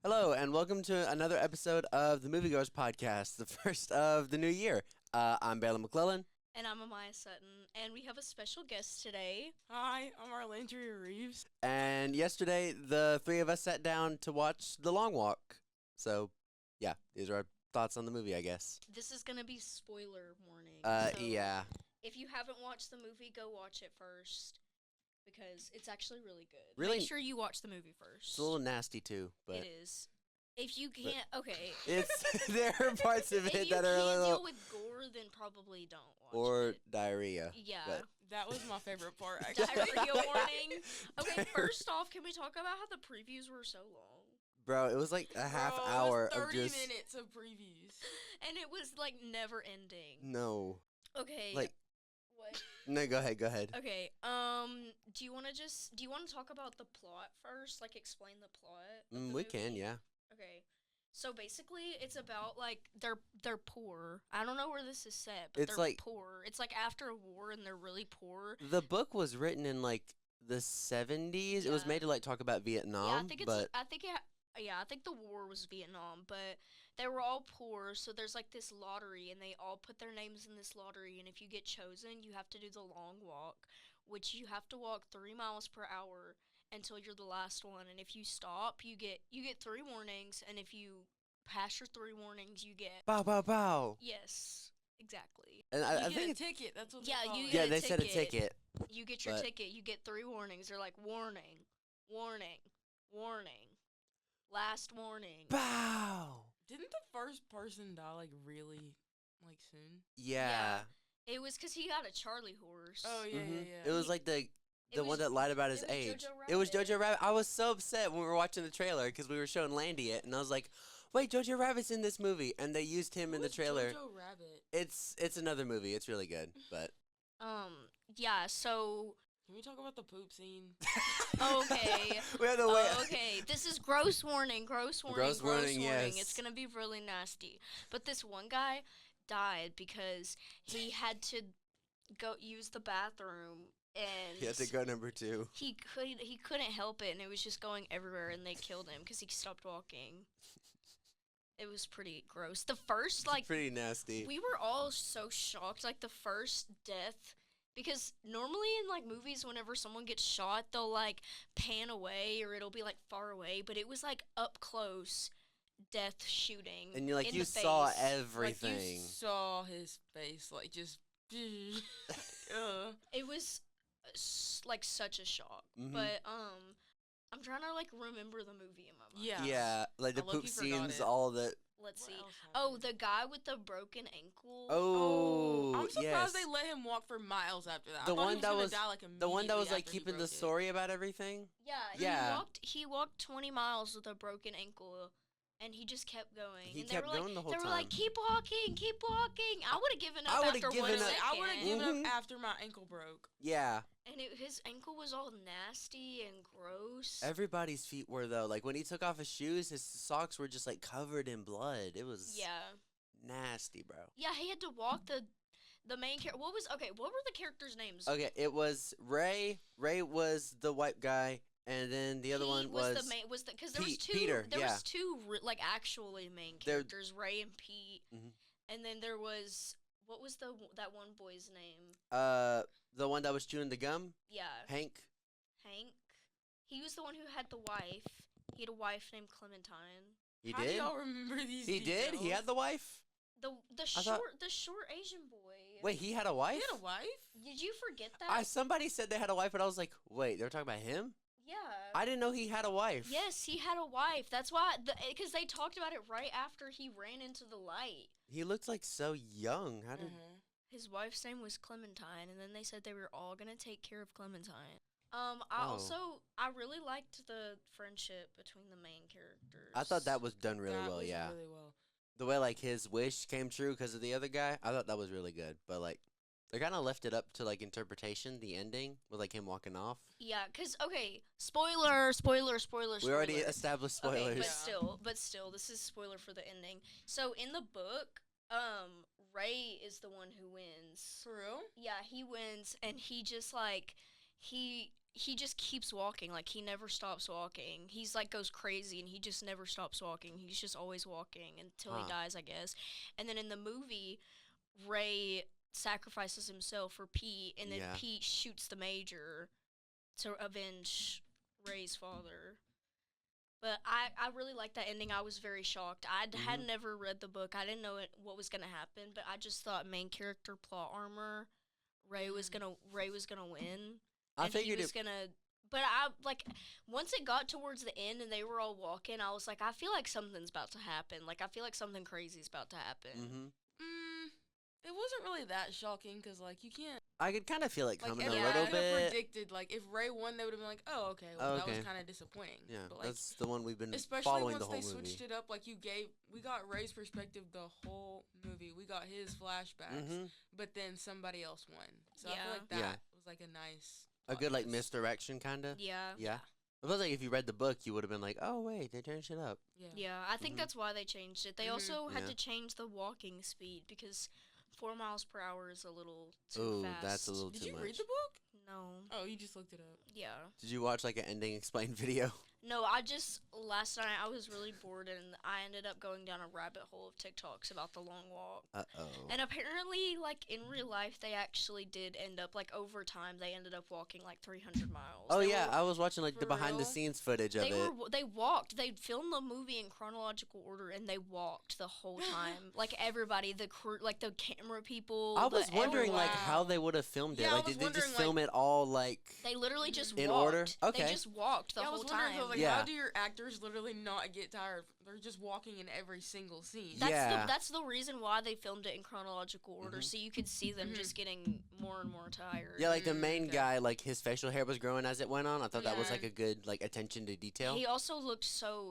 Hello, and welcome to another episode of the Movie Goers Podcast, the first of the new year. I'm Bailey McClellan. And I'm Amaya Sutton, and we have a special guest today. Hi, I'm Arlandria Reeves. And yesterday, the three of us sat down to watch The Long Walk. So, yeah, these are our thoughts on the movie, I guess. This is going to be spoiler warning. So Yeah. If you haven't watched the movie, go watch it first, because it's actually really good. Really- Make sure you watch the movie first. It's a little nasty, too, but It is. If you can't, okay. it's there are parts of If it you that are a can't little... deal with gore, then probably don't watch Or it. diarrhea. Yeah. but- That was my favorite part, actually. Diarrhea warning. Okay, Diarrhea. first off, can we talk about how the previews were so long? Bro, it was like a half Bro, hour it was 30 of just... minutes of previews. And it was, like, never ending. No. Okay. Like- What? No, go ahead. Okay, do you want to talk about the plot first? Like, explain the plot? of the We can, movie? yeah. Okay. So basically, it's about, like, they're poor. I don't know where this is set, but It's they're like- poor. It's, like, after a war, and they're really poor. The book was written in like the 70s. It was Yeah. made to like talk about Vietnam, Yeah, I think but I think the war was Vietnam, but they were all poor, so there's, like, this lottery, and they all put their names in this lottery, and if you get chosen, you have to do the long walk, which you have to walk 3 miles per hour until you're the last one, and if you stop, you get 3 warnings, and if you pass your 3 warnings, you get... bow bow bow. Yes, exactly. And You I get think a it's, ticket. That's what Yeah, they call you it. get yeah, a they said a ticket. ticket. You get your But- ticket, you get 3 warnings. They're like, warning, warning, warning, last warning. Bow. Didn't the first person die, like, really, like, soon? Yeah. It was because he got a Charlie horse. Oh, yeah, Mhm. yeah. It was like the It one was- that lied about his it was age. Jojo It was Rabbit. Jojo Rabbit. I was so upset when we were watching the trailer because we were showing Landy it, and I was like, "Wait, Jojo Rabbit's in this movie," and they used him in the Who's trailer. Jojo Rabbit? It's another movie. It's really good, but Yeah, so, Can we talk about the poop scene? okay. we have to wait. Okay, this is gross warning, Gross warning, It's yes. gonna be really nasty. But this one guy died because he had to go use the bathroom, and He had to go number 2. he couldn't help it, and it was just going everywhere, and they killed him because he stopped walking. It was pretty gross. The first, It's like, pretty nasty. we were all so shocked, like, the first death, because normally in, like, movies, whenever someone gets shot, they'll, like, pan away, or it'll be, like, far away, but it was, like, up close death shooting. And in you the saw face. Like, everything. you saw his face, like, just... It was, like, such a shock. Mhm. But, I'm trying to, like, remember the movie in my mind. Yeah. Yeah, like the I low-key poop forgot scenes, it. all that. Let's What see. else Oh, happened? the guy with the broken ankle. Oh, I'm surprised yes. they let him walk for miles after that. The I thought one he was that gonna was- die, like, The one that was immediately like after he keeping the broke it. story about everything. Yeah, Yeah. He walked 20 miles with a broken ankle, and he just kept going. He and kept they were like, going the whole They were time. like, keep walking, keep walking. I would have given I up would've after given one up. second. I would have given Mhm. up after my ankle broke. Yeah, And his ankle was all nasty and gross. everybody's feet were though. Like when he took off his shoes, his socks were just like covered in blood. It was Yeah. nasty, bro. Yeah, he had to walk the main character. What were the characters' names? Okay, it was Ray. Ray was the white guy, and then the other Pete one was the main, because there was Pete- two Peter, there yeah. was two like actually main They're- characters, Ray and Pete. Mhm. And then there was what was that one boy's name? the one that was chewing the gum, Yeah. Hank. Hank. He was the one who had the wife. He had a wife named Clementine. He How do did. y'all remember these He did. He had details? the wife. The thought- short Asian boy. Wait, he had a wife. He had a wife? Did you forget that? Somebody said they had a wife, but I was like, wait, they were talking about him. Yeah. I didn't know he had a wife. Yes, he had a wife. That's why, because they talked about it right after he ran into the light. He looked like so young. How did? Mhm. His wife's name was Clementine, and then they said they were all gonna take care of Clementine. Oh. I really liked the friendship between the main characters. I thought that was done really That well. was Yeah, really well. the way like his wish came true because of the other guy. I thought that was really good. But like, they kind of left it up to like interpretation. The ending with like him walking off. Yeah, cause okay, spoiler. We already established Okay, spoilers. but still, this is spoiler for the ending. So in the book, Ray is the one who wins. For real? Yeah, he wins, and he just like he he just keeps walking. Like, he never stops walking. He's, like, goes crazy, and he just never stops walking. He's just always walking until he dies, I guess. And then in the movie, Ray sacrifices himself for Pete, and then Pete shoots the Major to avenge Ray's father. But I really liked that ending. I was very shocked. I had never read the book. I didn't know what was going to happen, but I just thought main character plot armor, Ray was gonna win. I figured he was gonna. But I once it got towards the end and they were all walking, I was like, I feel like something's about to happen. Like, I feel like something crazy is about to happen. It wasn't really that shocking because, like, you can't. I could kind of feel it coming a everybody little could have bit. predicted, like, if Ray won, they would have been like, oh, okay, well, that was kind of disappointing. Yeah, but, like, that's the one we've been especially following once the whole they movie. switched it up, like, we got Ray's perspective the whole movie. We got his flashbacks, but then somebody else won. So I feel like that was, like, a nice. A good, like, misdirection, kind of. Yeah. Yeah. It was like if you read the book, you would have been like, oh, wait, they turned shit up. Yeah, I think that's why they changed it. They also had to change the walking speed because 4 miles per hour is a little too fast. That's a little too much. Did you read the book? No. Oh, you just looked it up. Yeah. Did you watch, like, an ending explained video? No, last night I was really bored and I ended up going down a rabbit hole of TikToks about the long walk. Uh-oh. And apparently, like, in real life, they actually did end up, like, over time, they ended up walking, like, 300 miles. Oh, yeah, I was watching, like, the behind-the-scenes footage of it. They walked. They filmed the movie in chronological order, and they walked the whole time. Like, everybody, the crew, like, the camera people. I was wondering, like, how they would have filmed it. Yeah, like, did they just film it all, like... They literally just in walked. order? Okay. They just walked the whole time. I was like, how do your actors literally not get tired? They're just walking in every single scene. That's the reason why they filmed it in chronological order, so you could see them just getting more and more tired. Yeah, like the main guy, like his facial hair was growing as it went on. I thought that was like a good like attention to detail. He also looked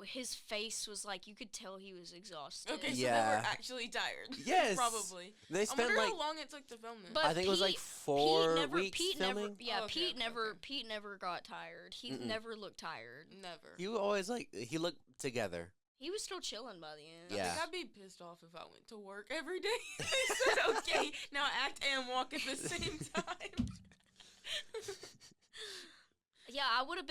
his face was like you could tell he was exhausted. Okay, so they were actually tired. Yes, probably. They spent how long it took to film this. But I think it was like 4 weeks filming. Pete never got tired. He never looked tired. Never. You always he looked together. He was still chilling by the end. Yeah. I think I'd be pissed off if I went to work every day. They said, okay, now act and walk at the same time. Yeah, I would have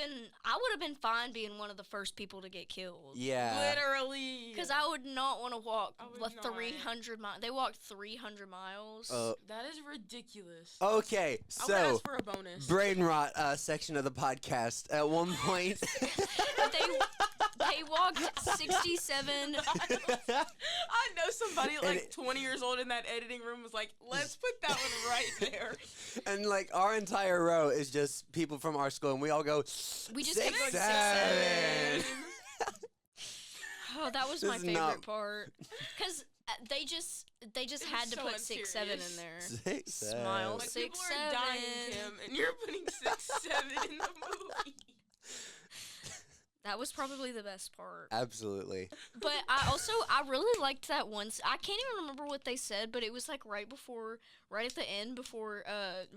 been fine being one of the first people to get killed. Yeah. Literally. Because I would not want to walk 300 miles. They walked 300 miles. That is ridiculous. Okay, so I would ask for a bonus. brain rot section of the podcast. At one point, they walked 67. I know somebody like 20 years old in that editing room was like, let's put that one right there. And like our entire row is just people from our school, and we all go. We just 6, kept 7. Oh, that was my favorite part. Because they just had to so put 6, 7 in there. 6, 7. Smile, Like, 6, people 7. are dying, Kim, and you're putting 6, 7 in the movie. That was probably the best part. Absolutely. But I really liked that once. I can't even remember what they said, but it was like right at the end before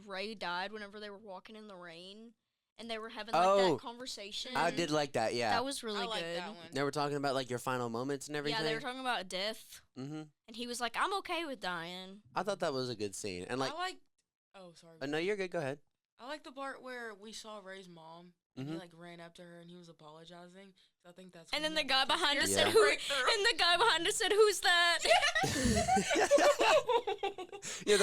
Ray died, whenever they were walking in the rain and they were having like that conversation. I did like that, yeah. That was really good. That one. They were talking about like your final moments and everything. Yeah, they were talking about death. Mm-hmm. And he was like, I'm okay with dying. I thought that was a good scene. And like, oh, sorry. no, you're good. Go ahead. I like the part where we saw Ray's mom. Mm-hmm. He like ran up to her and he was apologizing. So I think that's. And then the guy behind us Yeah. said, "Who?" And the guy behind us said, "Who's that?" Yeah,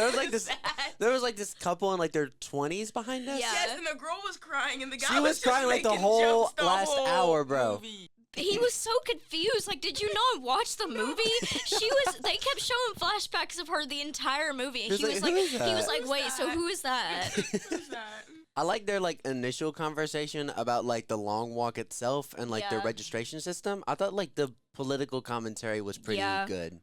there was like this couple in like their 20s behind us. Yeah. Yes, and the girl was crying, and the guy She was just crying like the making whole jokes the last whole hour, bro. movie. He was so confused. Like, did you not watch the movie? They kept showing flashbacks of her the entire movie, and He was like, "Who is that?" he was like, Who's wait, so that? who is that? Who's that? I like their like initial conversation about like the long walk itself and like their Yeah. registration system. I thought like the political commentary was pretty Yeah. good.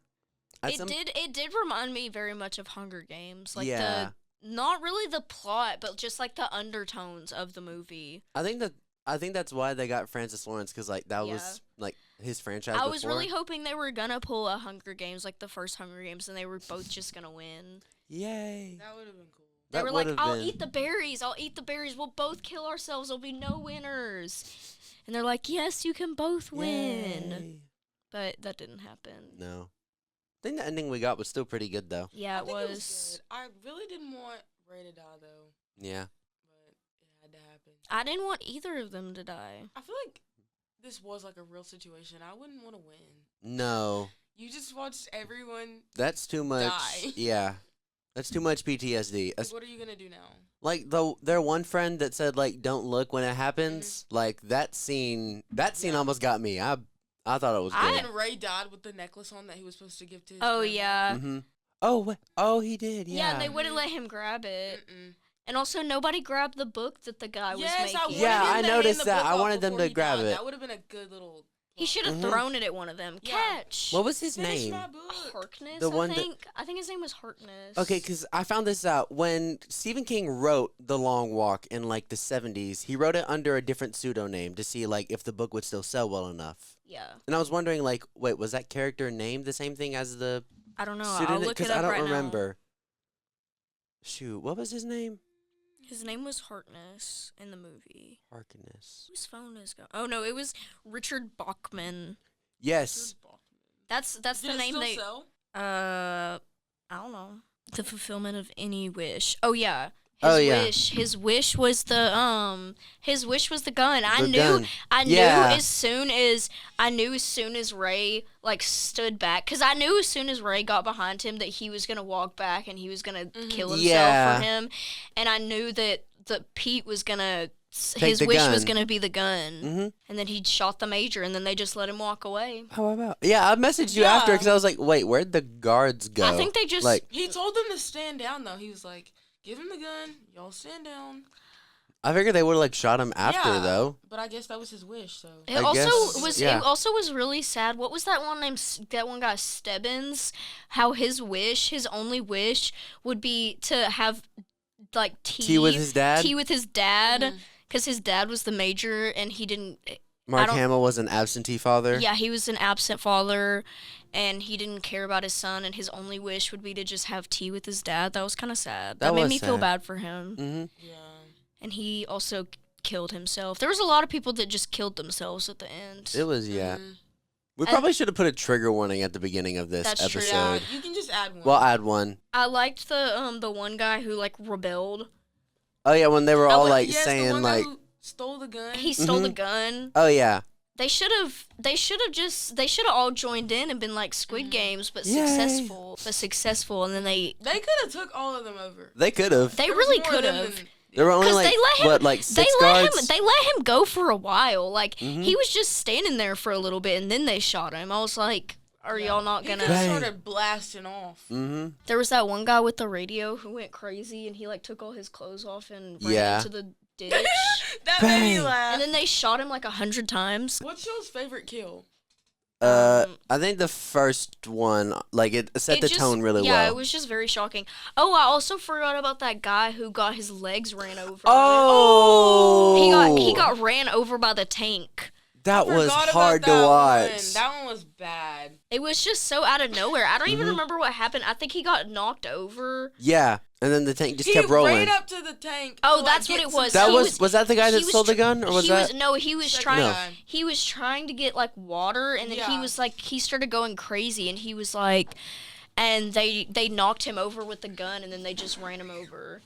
It did remind me very much of Hunger Games. Like Yeah. not really the plot, but just like the undertones of the movie. I think that's why they got Francis Lawrence, because like that Yeah. was like his franchise. I was before. really hoping they were gonna pull a Hunger Games, like the first Hunger Games, and they were both just gonna win. Yay. That would have been cool. They That were like, would've I'll been- eat the berries. I'll eat the berries. We'll both kill ourselves. There'll be no winners. And they're like, yes, you can both win. Yay. But that didn't happen. No. I think the ending we got was still pretty good though. Yeah, I it think was. good. I really didn't want Ray to die though, Yeah. but it had to happen. I didn't want either of them to die. I feel like this was like a real situation. I wouldn't want to win. No. You just watched everyone. That's too much. Die. Yeah. That's too much PTSD. Like, what are you gonna do now? Like their one friend that said like don't look when it happens. Like that scene almost got me. I thought it was good. And Ray died with the necklace on that he was supposed to give to his Oh friend. yeah. Mm-hmm. Oh, he did. Yeah. Yeah, they wouldn't let him grab it. Mm-mm. And also, nobody grabbed the book that the guy was making. Yeah, I him to noticed hand the that. book I off wanted them before to he grab died. it. That would have been a good little. He should have Mhm. thrown it at one of them. Yeah. Catch. What was his Finish name? my book. Harkness, The one I that- think. I think his name was Harkness. Okay, because I found this out when Stephen King wrote The Long Walk in like the 70s. He wrote it under a different pseudonym to see like if the book would still sell well enough. Yeah. And I was wondering like, wait, was that character named the same thing as the I don't know. I'll pseudonym? look it I up don't right remember. Shoot, what was his name? now. His name was Harkness in the movie. Harkness. Whose phone is going? Oh no, it was Richard Bachman. Yes. That's Did the it name still they. sell? I don't know. The fulfillment of any wish. Oh yeah. Oh, yeah. His wish was the gun. I The knew gun. I knew Yeah. as soon as Ray like stood back, cuz I knew as soon as Ray got behind him that he was going to walk back and he was going to kill himself Yeah. for him, and I knew that Pete was going to Take his the wish was gun. going to be the gun. Mm-hmm. And then he shot the major and then they just let him walk away. How about? Yeah, I messaged you after Yeah. because I was like, wait, where'd the guards go? I think they just like. He told them to stand down though. He was like, "Give him the gun. Y'all stand down." I figured they would have like shot him after Yeah. though. But I guess that was his wish. So It I also guess, was. yeah. It also was really sad. What was that one name? That one guy Stebbins. How his only wish, would be to have like Tea with his dad. Tea with his dad, Mhm. because his dad was the major, and he didn't. Mark don't- Hamill was an absentee father. Yeah, he was an absent father, and he didn't care about his son. And his only wish would be to just have tea with his dad. That was kind of sad. That That made was me feel sad. bad for him. Mm-hmm. yeah. And he also killed himself. There was a lot of people that just killed themselves at the end. It was yeah. Mhm. We probably should have put a trigger warning at the beginning of this That's true. episode. Yeah, you can just add one. We'll add one. I liked the one guy who like rebelled. Oh yeah, when they were all but like yes, the saying one guy like, who stole the gun. He stole the Mhm. gun. oh yeah, They should have all joined in and been like Squid Games, but Yay. successful, and then they They could have took all of them over. they could have. they There was really more could of them have. than- There were only 'Cause like they let him- what, like They 6 let guards. him go for a while. Like Mhm. he was just standing there for a little bit, and then they shot him. I was like, "Are Yeah. y'all not He gonna?" could've Bang. started blasting off. Mm-hmm. There was that one guy with the radio who went crazy, and he like took all his clothes off and ran Yeah. into the ditch. That made me Bang. laugh. And then they shot him like 100 times. What's y'all's favorite kill? I think the first one, like it set the just- tone really yeah, well. it was just very shocking. Oh, I also forgot about that guy who got his legs ran over. Oh, He got ran over by the tank. that was Forgot about hard to that watch. One. That one was bad. It was just so out of nowhere. I don't even Mhm. remember what happened. I think he got knocked over. Yeah, and then the tank just He kept rolling. ran up to the tank. Oh, to, that's like, what get it some was. That He was that the guy he that stole the tr- gun, or was he that? he was Second trying. No. time. He was trying to get like water, and then he Yeah. was like he started going crazy, and he was like, and they knocked him over with the gun, and then they just ran him over.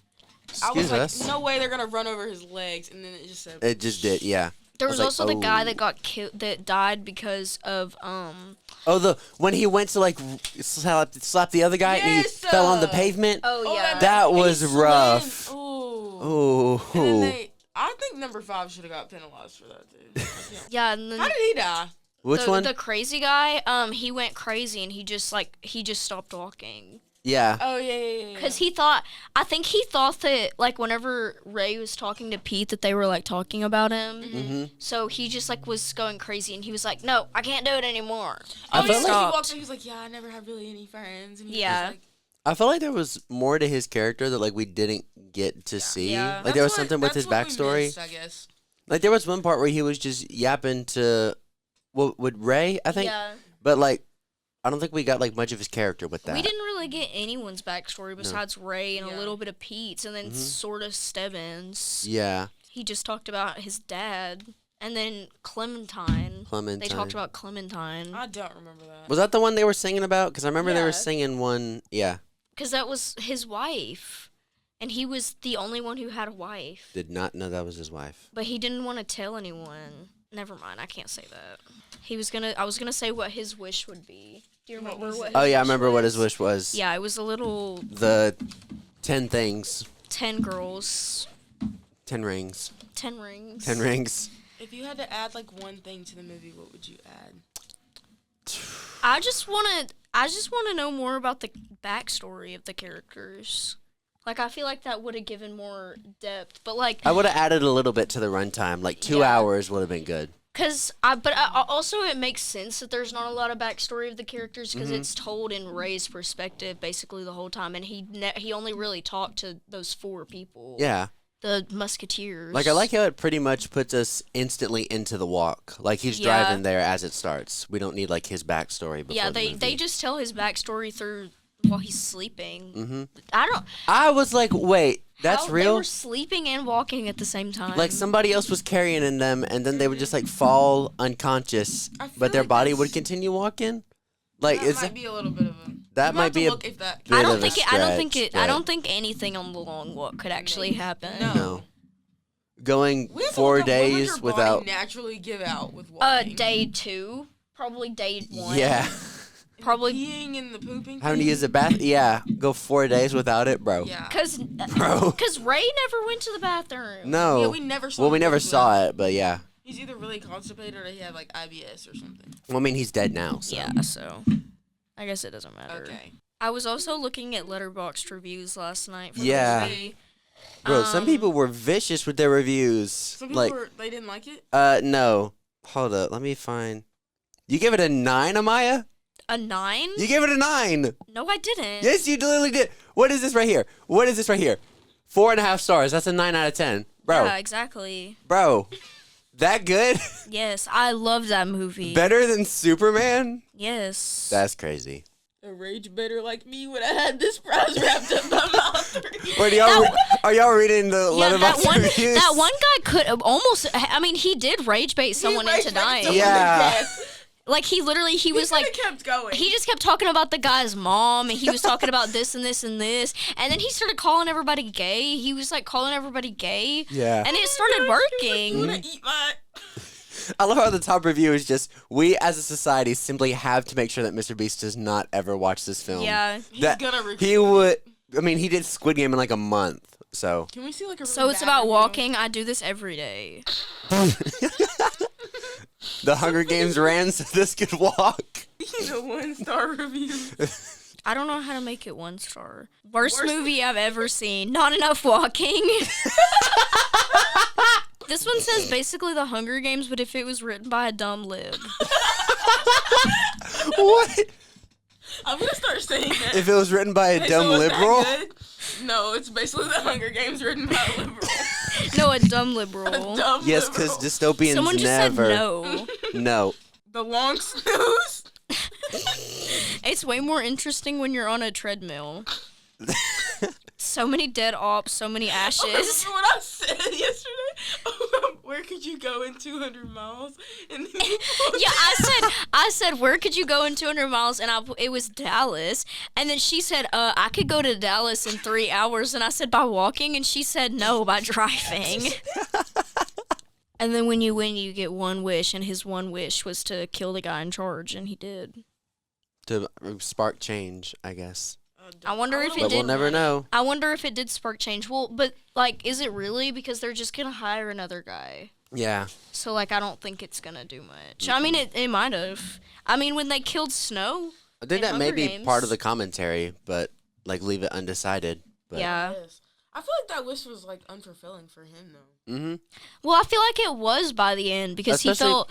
I was Excuse like, us. no way they're gonna run over his legs, and then it just said. It just did, yeah. There I was was also like, the guy oh. that got killed, that died because of Oh, when he went to like slap the other guy and he Yes, fell on the pavement. Oh yeah. That and he was slid. rough. Ooh. And then Oh, I think number 5 should have got penalized for that too. Yeah, and then How did he die? which the, one? the crazy guy, he went crazy and he just stopped walking. Yeah. Oh yeah. Cause I think he thought that like whenever Ray was talking to Pete that they were like talking about him. Mm-hmm. So he just like was going crazy and he was like, "No, I can't do it anymore." I Oh felt yeah, like- he stopped. walked in, he was like, "Yeah, I never had really any friends." And he Yeah. was like, I felt like there was more to his character that like we didn't get to see. Yeah. Like there was That's what- something with his that's what we backstory. missed, I guess. Like there was one part where he was just yapping to, what with Ray, I think. Yeah. But like, I don't think we got like much of his character with that. We didn't really get anyone's backstory besides Ray and Yeah. a little bit of Pete's, and then Mhm. sort of Stebbins. Yeah, He just talked about his dad, and then Clementine. Clementine. They talked about Clementine I don't remember that. Was that the one they were singing about? Because I remember they Yeah. were singing one. Yeah. because that was his wife. And he was the only one who had a wife. Did not know that was his wife. But he didn't want to tell anyone. Never mind, I can't say that. I was gonna say what his wish would be. Do you remember what his Oh, yeah, I wish remember what his was? wish was. Yeah, it was a little... The 10 things. 10 girls. 10 rings. 10 rings. 10 rings. If you had to add like one thing to the movie, what would you add? I just wanna know more about the backstory of the characters. Like, I feel like that would have given more depth, but like... I would have added a little bit to the runtime. Like 2 hours would have been good. Also it makes sense that there's not a lot of backstory of the characters because it's told in Ray's perspective basically the whole time, and he only really talked to those 4 people. Yeah. The Musketeers. Like, I like how it pretty much puts us instantly into the walk. Like, he's driving there as it starts. We don't need, like, his backstory before Yeah, the movie. they just tell his backstory through while he's sleeping. Mm-hmm. I was like, wait, that's how real? They were sleeping and walking at the same time. Like, somebody else was carrying in them, and then they would just, like, fall unconscious, but their body would continue walking? Like, that might be a little bit of a... That might be a look if that I don't think anything on the long walk could actually happen. No. Going When 4 does days your without... body naturally give out with walking? Day 2. Probably day 1. Yeah. Probably peeing and the pooping. Having to use the bath? Yeah. Go 4 days without it, bro. Yeah. Because Ray never went to the bathroom. No. Yeah, we never saw. Well, we never saw it, but yeah. He's either really constipated or he had like IBS or something. Well, I mean, he's dead now. So. Yeah, so I guess it doesn't matter. Okay. I was also looking at Letterboxd reviews last night. For Yeah. the movie. Bro, some people were vicious with their reviews. Some people they didn't like it? No. Hold up. Let me find... You give it a 9, Amaya? A 9? You gave it a 9. No, I didn't. Yes, you literally did. What is this right here? 4.5 stars. That's a 9 out of 10. Bro. Yeah, exactly. Bro. That good? Yes, I love that movie. Better than Superman? Yes. That's crazy. A rage better like me would have had this prize wrapped up my mouth. Wait, are y'all reading the Letterboxd reviews? That one guy could have almost... I mean, he did rage bait someone into dying. Yeah. Like, he was like... kept going. He just kept talking about the guy's mom, and he was talking about this and this and this, and then he started calling everybody gay. He was, like, calling everybody gay. Yeah. And it started working. You want to eat my... I love how the top review is just, we as a society simply have to make sure that Mr. Beast does not ever watch this film. Yeah. He's gonna repeat He would... I mean, he did Squid Game in like a month, so... Can we see like a really So it's bad about review? walking. I do this every day. The Hunger Games ran so this could walk. The 1-star review. I don't know how to make it 1 star. Worst movie I've ever seen. Not enough walking. This one says basically The Hunger Games, but if it was written by a dumb lib. What? I'm gonna start saying that. If it was written by a Hey, dumb so is that liberal? good? No, it's basically The Hunger Games written by a liberal. No, a dumb liberal. A dumb Yes, because liberal. dystopians Someone just never... said no. No. The long snooze. It's way more interesting when you're on a treadmill. So many dead ops, so many ashes. Remember what I said yesterday? Where could you go in 200 miles? And then Yeah, I said, where could you go in 200 miles? And it was Dallas. And then she said, I could go to Dallas in 3 hours. And I said, by walking? And she said, no, by driving. And then when you win, you get one wish. And his one wish was to kill the guy in charge. And he did. To spark change, I guess. I wonder if it But did. we'll never know. I wonder if it did spark change. Well, but, like, is it really? Because they're just going to hire another guy. Yeah. So, like, I don't think it's going to do much. I mean, it might have. I mean, when they killed Snow. I think in that may Hunger be Games. part of the commentary, but, like, leave it undecided. But. Yeah. Yes. I feel like that wish was like unfulfilling for him though. Mm-hmm. Well, I feel like it was by the end because Especially-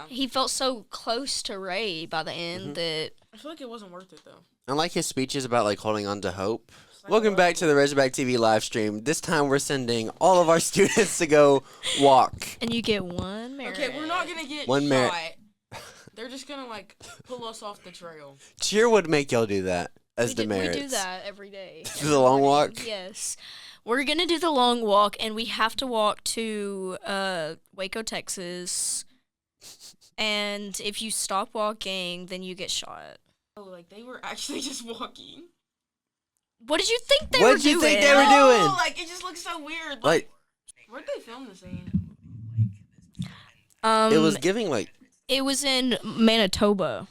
he felt so close to Ray by the end that I feel like it wasn't worth it though. I like his speeches about, like, holding on to hope. Welcome back to the Razorback TV live stream. This time we're sending all of our students to go walk. and you get one merit. Okay, we're not gonna get One shot. merit. They're just gonna like pull us off the trail. Cheer would make y'all do that as demerits. We do that every day. Do the long walk? Yes. We're going to do the long walk, and we have to walk to Waco, Texas. And if you stop walking, then you get shot. Oh, like they were actually just walking. What did you think they What were did you doing? think they were doing? No, like it just looks so weird. Like, where'd they film the scene? it was giving like. It was in Manitoba.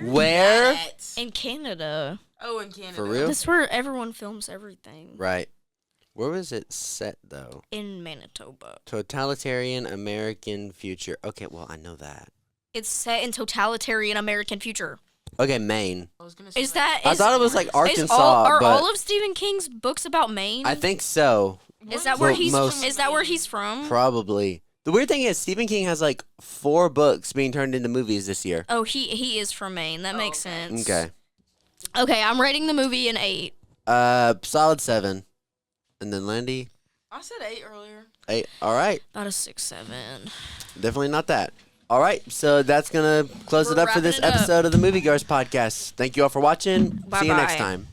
Where? In Canada. Oh, in Canada. For real? That's where everyone films everything. Right. Where was it set though? In Manitoba. Totalitarian American future. Okay, well I know that. It's set in totalitarian American future. Okay, Maine. I was gonna say I thought it was like Arkansas, are but all of Stephen King's books about Maine? I think so. Is that where Well, he's? most- Is that where he's from? Probably. The weird thing is Stephen King has like 4 books being turned into movies this year. Oh, he is from Maine. That makes sense. Okay. Okay, I'm rating the movie an 8. Solid 7. And then Landy, I said 8 earlier. 8. All right. About a 6, 7. Definitely not that. All right, so that's going to close We're it up for this wrapping it up. episode of the Movie Goers Podcast. Thank you all for watching. See you next Bye-bye. time.